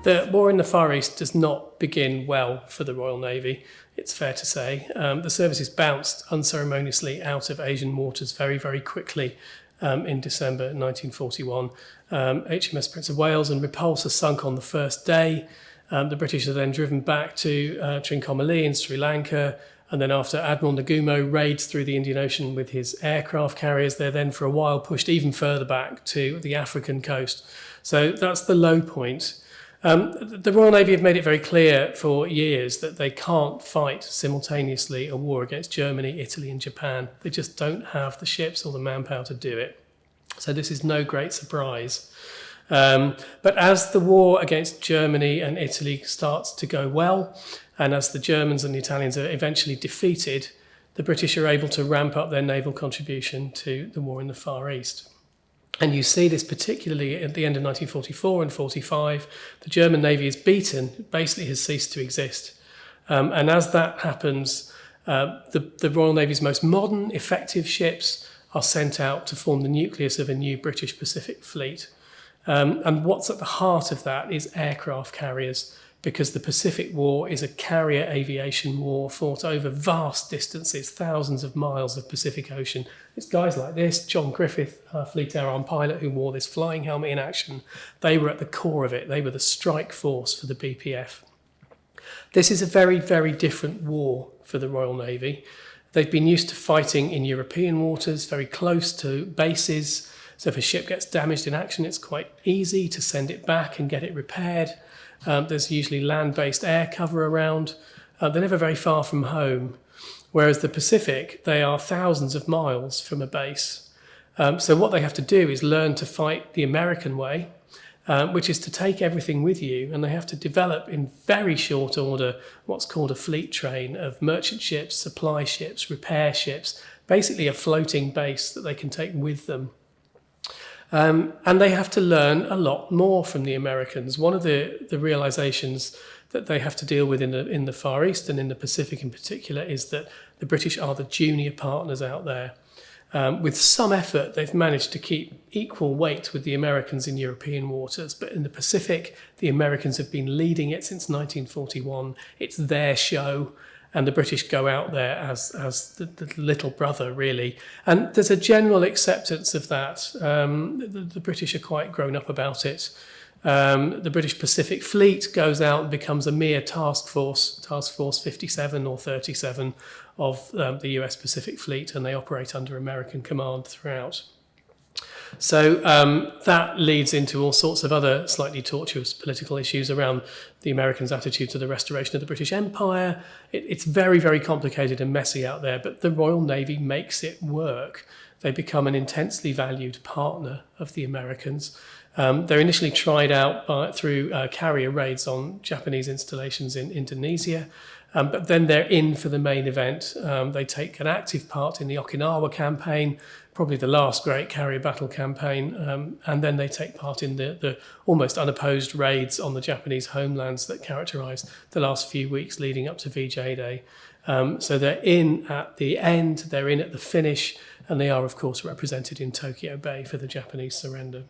The war in the Far East does not begin well for the Royal Navy, it's fair to say. The services bounced unceremoniously out of Asian waters very, very quickly in December 1941. HMS Prince of Wales and Repulse are sunk on the first day. The British are then driven back to Trincomalee in Sri Lanka, and then after Admiral Nagumo raids through the Indian Ocean with his aircraft carriers, they're then for a while pushed even further back to the African coast. So that's the low point. The Royal Navy have made it very clear for years that they can't fight simultaneously a war against Germany, Italy and Japan. They just don't have the ships or the manpower to do it. So this is no great surprise. But as the war against Germany and Italy starts to go well, and as the Germans and the Italians are eventually defeated, the British are able to ramp up their naval contribution to the war in the Far East. And you see this particularly at the end of 1944 and 45. The German Navy is beaten, basically has ceased to exist. And as that happens, the Royal Navy's most modern, effective ships are sent out to form the nucleus of a new British Pacific fleet. And what's at the heart of that is aircraft carriers, because the Pacific War is a carrier aviation war fought over vast distances, thousands of miles of Pacific Ocean. It's guys like this, John Griffith, our Fleet Air Arm pilot who wore this flying helmet in action. They were at the core of it. They were the strike force for the BPF. This is a very, very different war for the Royal Navy. They've been used to fighting in European waters, very close to bases. So if a ship gets damaged in action, it's quite easy to send it back and get it repaired. There's usually land-based air cover around. They're never very far from home. Whereas the Pacific, they are thousands of miles from a base. So what they have to do is learn to fight the American way, which is to take everything with you, and they have to develop in very short order what's called a fleet train of merchant ships, supply ships, repair ships, basically a floating base that they can take with them. And they have to learn a lot more from the Americans. One of the realizations that they have to deal with in the Far East and in the Pacific in particular is that the British are the junior partners out there. With some effort, they've managed to keep equal weight with the Americans in European waters, but in the Pacific, the Americans have been leading it since 1941. It's their show. And the British go out there as the little brother, really. And there's a general acceptance of that. The British are quite grown up about it. The British Pacific Fleet goes out and becomes a mere task force 57 or 37 of the US Pacific Fleet, and they operate under American command throughout. So that leads into all sorts of other slightly tortuous political issues around the Americans' attitude to the restoration of the British Empire. It's very, very complicated and messy out there, but the Royal Navy makes it work. They become an intensely valued partner of the Americans. They're initially tried out through carrier raids on Japanese installations in Indonesia, but then they're in for the main event. They take an active part in the Okinawa campaign, probably the last great carrier battle campaign, and then they take part in the almost unopposed raids on the Japanese homelands that characterised the last few weeks leading up to VJ Day. So they're in at the end, they're in at the finish, and they are, of course, represented in Tokyo Bay for the Japanese surrender.